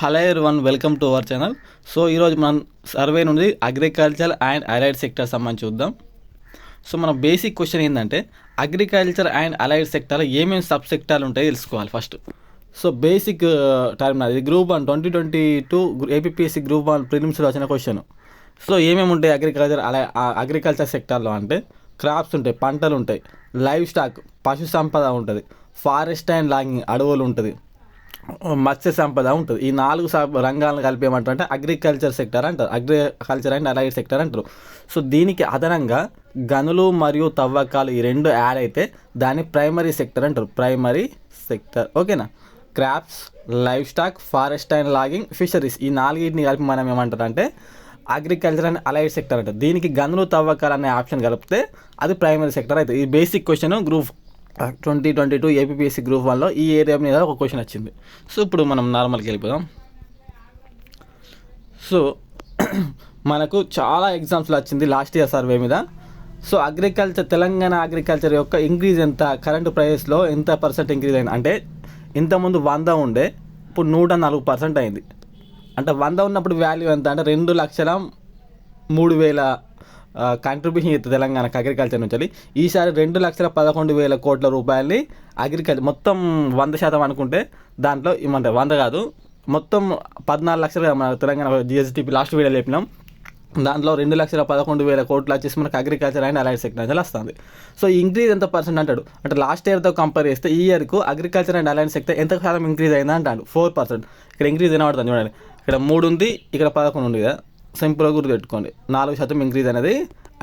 Hello everyone, welcome to our channel. So ఈరోజు మనం survey నుండి అగ్రికల్చర్ అండ్ అలైడ్ సెక్టర్ సంబంధించి చూద్దాం. సో మన బేసిక్ క్వశ్చన్ ఏంటంటే అగ్రికల్చర్ అండ్ అలైడ్ సెక్టార్లో ఏమేమి సబ్ సెక్టార్లు ఉంటాయో తెలుసుకోవాలి ఫస్ట్. సో బేసిక్ టర్మ్ ఇది గ్రూప్ 1 2022 ఏపీఎస్సీ గ్రూప్ 1 ప్రిలిమ్స్లో వచ్చిన క్వశ్చన్. సో ఏమేమి ఉంటాయి అగ్రికల్చర్ సెక్టార్లో అంటే క్రాప్స్ ఉంటాయి, పంటలు ఉంటాయి, లైవ్ స్టాక్ పశు సంపద ఉంటుంది, ఫారెస్ట్ అండ్ లాగింగ్ అడవులు ఉంటుంది, మత్స్య సంపద ఉంటుంది. ఈ 4 రంగాలను కలిపి ఏమంటారంటే అగ్రికల్చర్ సెక్టర్ అంటారు, అగ్రికల్చర్ అండ్ అలైడ్ సెక్టర్ అంటారు. సో దీనికి అదనంగా గనులు మరియు తవ్వకాలు ఈ రెండు యాడ్ అయితే దాన్ని ప్రైమరీ సెక్టర్ అంటారు, ప్రైమరీ సెక్టర్. ఓకేనా. Crops, livestock, forest and logging, fisheries ఈ 4ని కలిపి మనం ఏమంటారంటే అగ్రికల్చర్ అండ్ అలైడ్ సెక్టర్ అంటారు. దీనికి గనులు తవ్వకాలు అనే ఆప్షన్ కలిపితే అది ప్రైమరీ సెక్టర్ అవుతుంది. ఈ basic question group 2022 APSC group 1లో ఈ ఏరియా మీద ఒక క్వశ్చన్ వచ్చింది. సో ఇప్పుడు మనం నార్మల్కి వెళ్ళిపోదాం. సో మనకు చాలా ఎగ్జామ్స్లో వచ్చింది లాస్ట్ ఇయర్ సర్వే మీద. సో తెలంగాణ అగ్రికల్చర్ యొక్క ఇంక్రీజ్ ఎంత, కరెంట్ ప్రైస్లో ఎంత % ఇంక్రీజ్ అయింది అంటే ఇంతకుముందు 100 ఉండే, ఇప్పుడు 104% అయింది. అంటే 100 ఉన్నప్పుడు వాల్యూ ఎంత అంటే 2,03,000 కాంట్రిబ్యూషన్ ఇస్తుంది తెలంగాణకు అగ్రికల్చర్ నుంచి. ఈసారి 2,11,000 కోట్ల రూపాయలని అగ్రికల్చర్ మొత్తం 100% అనుకుంటే దాంట్లో ఏమంటే 100 కాదు, మొత్తం 14 లక్షలు మన తెలంగాణ జిఎస్టీపీ లాస్ట్ వీడియో చెప్పినాం. దాంట్లో 2,11,000 కోట్లు వచ్చేసి మనకు అగ్రికల్చర్ అండ్ అలైడ్ సెక్టర్ అనేది వస్తుంది. సో ఇంక్రీజ్ ఎంత % అంటాడు అంటే లాస్ట్ ఇయర్తో కంపేర్ చేస్తే ఈ ఇయర్కు అగ్రికల్చర్ అండ్ అలైడ్ సెక్టర్ ఎంత శాతం ఇంక్రీజ్ అయిందా అంటాడు. 4%. ఇక్కడ ఇంక్రీజ్ అయినా పడుతుంది చూడండి, ఇక్కడ 3 ఉంది, ఇక్కడ 11 ఉంది కదా. సింపుల్గా గుర్తుపెట్టుకోండి, 4% ఇంక్రీజ్ అనేది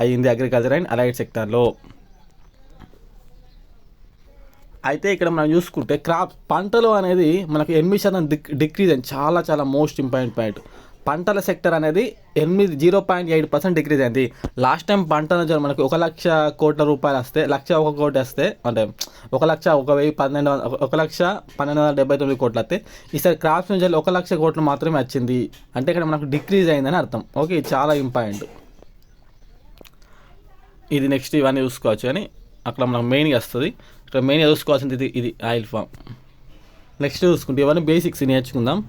అయ్యింది అగ్రికల్చర్ అండ్ అలైడ్ సెక్టార్లో. అయితే ఇక్కడ మనం చూసుకుంటే పంటలు అనేది మనకు 8% డిక్రీజ్ అయింది. చాలా మోస్ట్ ఇంపార్టెంట్ పాయింట్. పంటల సెక్టర్ అనేది 0.8% డిక్రీజ్ అయింది. లాస్ట్ టైం పంట నుంచి మనకి 1,00,000 కోట్ల రూపాయలు వస్తే 1,01 కోటి వస్తే అంటే 1,12,1,12,79 కోట్లు వస్తే ఈసారి క్రాప్స్ నుంచి 1,00,000 కోట్లు మాత్రమే వచ్చింది. అంటే ఇక్కడ మనకు డిక్రీజ్ అయిందని అర్థం. ఓకే, చాలా ఇంపార్టెంట్ ఇది. నెక్స్ట్ ఇవన్నీ చూసుకోవచ్చు కానీ అక్కడ మనకు మెయిన్గా వస్తుంది. ఇక్కడ మెయిన్గా చూసుకోవాల్సింది ఇది ఆయిల్ ఫామ్. నెక్స్ట్ చూసుకుంటే ఇవన్నీ బేసిక్స్ నేర్చుకుందాం.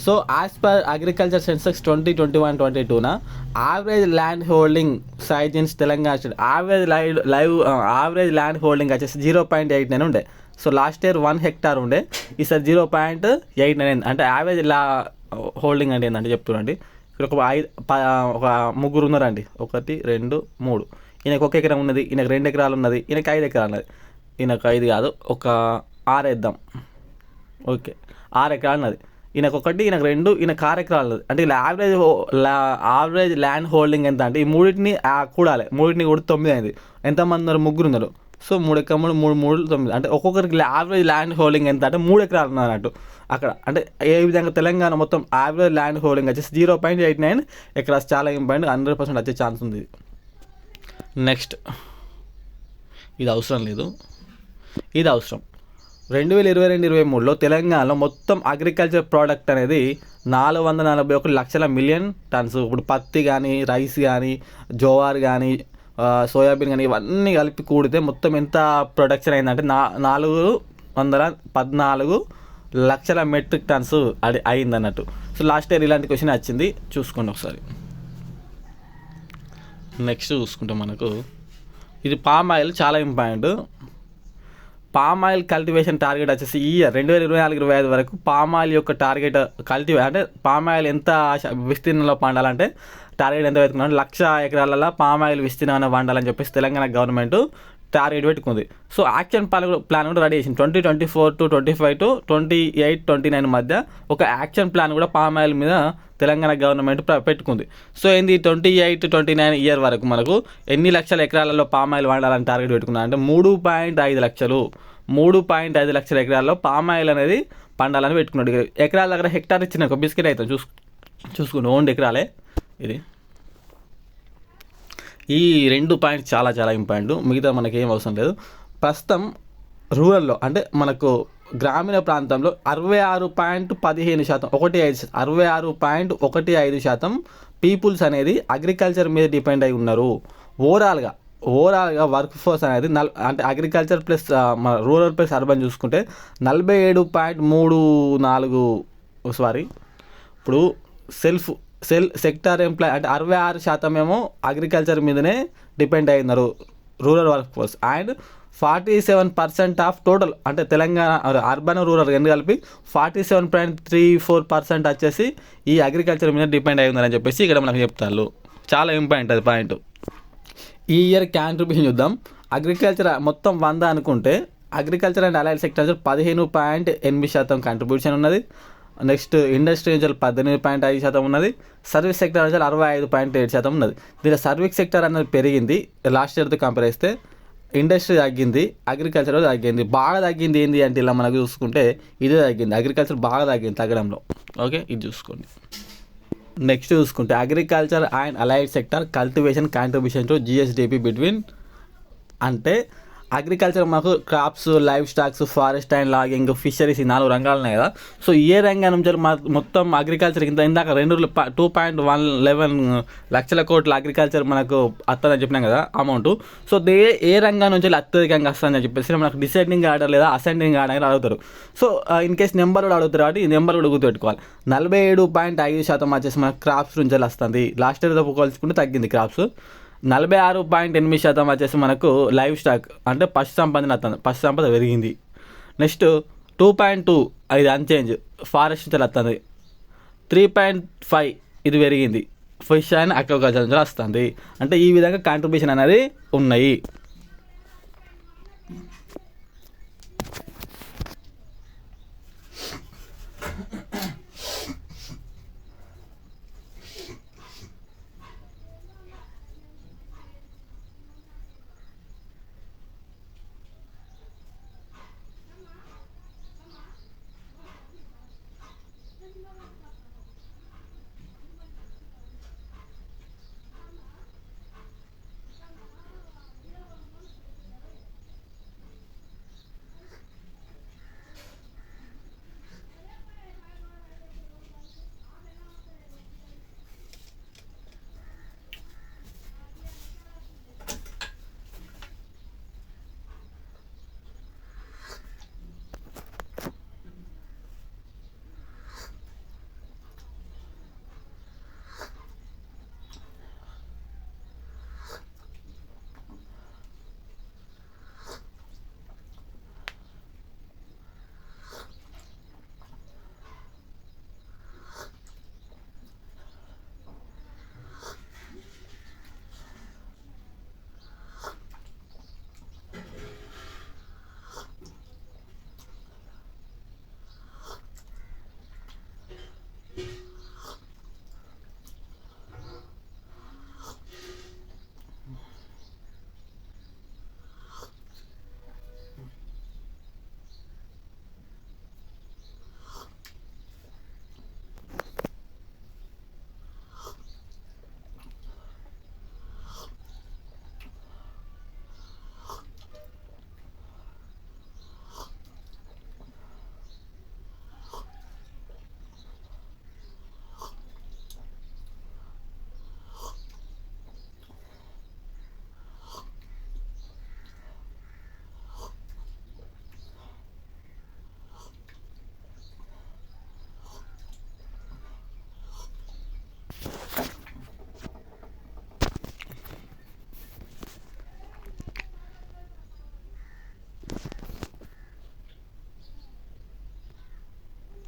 So as per agriculture Sensex 2021-22 average land holding size in Telangana state average land holding వచ్చేసి 0.89 ఉండే. సో లాస్ట్ ఇయర్ 1 హెక్టార్ ఉండే, ఈసారి 0.89 అంటే యావరేజ్ హోల్డింగ్ అంటే ఏంటంటే చెప్తున్నాండి. ఇక్కడ ఒక 3 ఉన్నారండి, 1 2 3. ఈయనకు 1 ఎకరం ఉన్నది, ఈయనకు 2 ఎకరాలు ఉన్నది, ఈయనకు 5 ఎకరాలు ఉన్నది. ఈయనకు 5 కాదు, ఒక 6 వేద్దాం. ఓకే, 6 ఎకరాలు ఉన్నది. ఈయనకు 1, ఈయనకు 2, ఈయనకు 6 ఎకరాలు. అంటే ఇలా యావరేజ్ ల్యాండ్ హోల్డింగ్ ఎంత అంటే ఈ మూడింటిని కూడాలి, మూడింటిని కూడా 9 అయింది. ఎంతమంది ఉన్నారు? 3 ఉన్నారు. సో 3 ఎకరాలు 3 3 9 అంటే ఒక్కొక్కరికి యావరేజ్ ల్యాండ్ హోల్డింగ్ ఎంత అంటే 3 ఎకరాలు ఉన్నారు అన్నట్టు అక్కడ. అంటే ఏ విధంగా తెలంగాణ మొత్తం యావరేజ్ ల్యాండ్ హోల్డింగ్ వచ్చేసి 0.89 ఎకరాస్. చాలా ఇంపార్టెంట్, 100% వచ్చే ఛాన్స్ ఉంది. నెక్స్ట్ ఇది అవసరం లేదు, ఇది అవసరం. 2022-23లో తెలంగాణలో మొత్తం అగ్రికల్చర్ ప్రోడక్ట్ అనేది 441 మిలియన్ టన్స్. ఇప్పుడు పత్తి కానీ, రైస్ కానీ, జోవార్ కానీ, సోయాబీన్ కానీ ఇవన్నీ కలిపి కూడితే మొత్తం ఎంత ప్రొడక్షన్ అయిందంటే 414 లక్షల మెట్రిక్ టన్స్ అది అయింది అన్నట్టు. సో లాస్ట్ ఇయర్ ఇలాంటి క్వశ్చన్ వచ్చింది, చూసుకోండి ఒకసారి. నెక్స్ట్ చూసుకుంటే మనకు ఇది పామ్ ఆయిల్, చాలా important. Palm oil cultivation target వచ్చేసి ఈ ఇయర్ 2024-25 వరకు పామ్ ఆయిల్ యొక్క టార్గెట్ అంటే పామ్ ఆయిల్ ఎంత విస్తీర్ణంలో పండాలంటే టార్గెట్ ఎంత పెట్టుకున్నాడు, 1,00,000 ఎకరాలలో పామ్ ఆయిల్ విస్తీర్ణంగా పండాలని చెప్పేసి తెలంగాణ గవర్నమెంట్ టార్గెట్ పెట్టుకుంది. సో యాక్షన్ ప్లాన్ కూడా రెడీ చేసింది. 2024-25 to 28-29 మధ్య ఒక యాక్షన్ ప్లాన్ కూడా పామ్ ఆయిల్ మీద తెలంగాణ గవర్నమెంట్ పెట్టుకుంది. సో ఏంది 28-29 ఇయర్ వరకు మనకు ఎన్ని లక్షల ఎకరాలలో పామ్ ఆయిల్ వాడాలని టార్గెట్ పెట్టుకున్నారు అంటే 3.5 లక్షల ఎకరాల్లో పామ్ ఆయిల్ అనేది పండాలని పెట్టుకున్నాడు. ఎకరాల దగ్గర హెక్టార్ ఇచ్చిన ఒక బిస్కెట్ అవుతుంది చూసుకుని ఓన్లీ ఎకరాలే. ఇది ఈ 2 పాయింట్స్ చాలా ఇంపార్టెంట్, మిగతా మనకి ఏం అవసరం లేదు. ప్రస్తుతం రూరల్లో అంటే మనకు గ్రామీణ ప్రాంతంలో 66.15% 66.15% పీపుల్స్ అనేది అగ్రికల్చర్ మీద డిపెండ్ అయి ఉన్నారు. ఓవరాల్గా వర్క్ ఫోర్స్ అనేది అంటే agriculture plus rural plus urban చూసుకుంటే 47.34 ఇప్పుడు సెక్టార్ ఎంప్లాయ్ అంటే 66% ఏమో అగ్రికల్చర్ మీదనే డిపెండ్ అయినారు rural work force. And 47% of total అంటే తెలంగాణ అర్బన్ రూరల్ రెండు కలిపి 47.34% వచ్చేసి ఈ అగ్రికల్చర్ మీద డిపెండ్ అయి ఉన్నారని చెప్పేసి ఇక్కడ మనకు చెప్తారు. చాలా ఇంపార్టెంట్ అది పాయింట్. ఈ ఇయర్ కాంట్రిబ్యూషన్ చూద్దాం. అగ్రికల్చర్ మొత్తం 100 అనుకుంటే agriculture and allied sectors 15.8% contribution ఉన్నది. నెక్స్ట్ ఇండస్ట్రీ నుంచి 18.5% ఉన్నది. సర్వీస్ సెక్టర్ నుంచి 65.7% ఉన్నది. దీనిలో సర్వీస్ సెక్టర్ అనేది పెరిగింది లాస్ట్ ఇయర్తో కంపేర్ చేస్తే. ఇండస్ట్రీ తగ్గింది, అగ్రికల్చర్ తగ్గింది. బాగా తగ్గింది ఏంటి అంటే ఇలా మనకు చూసుకుంటే ఇదే తగ్గింది, అగ్రికల్చర్ బాగా తగ్గింది తగ్గడంలో. ఓకే, ఇది చూసుకోండి. నెక్స్ట్ చూసుకుంటే agriculture and allied sector cultivation contribution to GSDP between అంటే అగ్రికల్చర్ మనకు crops, livestocks, forest and logging, fisheries ఈ 4 రంగాలు ఉన్నాయి కదా. సో ఏ రంగం నుంచి మొత్తం అగ్రికల్చర్ ఇందాక 2.111 లక్షల కోట్ల అగ్రికల్చర్ మనకు వస్తుందని చెప్పినాం కదా అమౌంట్. సో ఏ రంగం నుంచి అత్యధికంగా వస్తుందని చెప్పేసి మనకు డిసెండింగ్ ఆర్డర్ లేదా అసెండింగ్ ఆర్డర్ అడుగుతారు. సో ఇన్ కేస్ నెంబర్ కూడా అడుగుతారు కాబట్టి ఈ నెంబర్ కూడా గుర్తుపెట్టుకోవాలి. 47.5% వచ్చేసి మనకు క్రాప్స్ నుంచి వస్తుంది. లాస్ట్ ఇయర్తో పోల్చుకుంటే తగ్గింది క్రాప్స్. 46.8% వచ్చేసి మనకు లైవ్ స్టాక్ అంటే పశు సంపదన వస్తుంది, పశు సంపద పెరిగింది. నెక్స్ట్ 2.2 ఇది అన్చేంజ్ ఫారెస్ట్ నుంచి వస్తుంది. 3.5 ఇది పెరిగింది, ఫిష్ అండ్ అక్వాకల్చర్ నుంచి వస్తుంది. అంటే ఈ విధంగా కాంట్రిబ్యూషన్ అనేది ఉన్నాయి.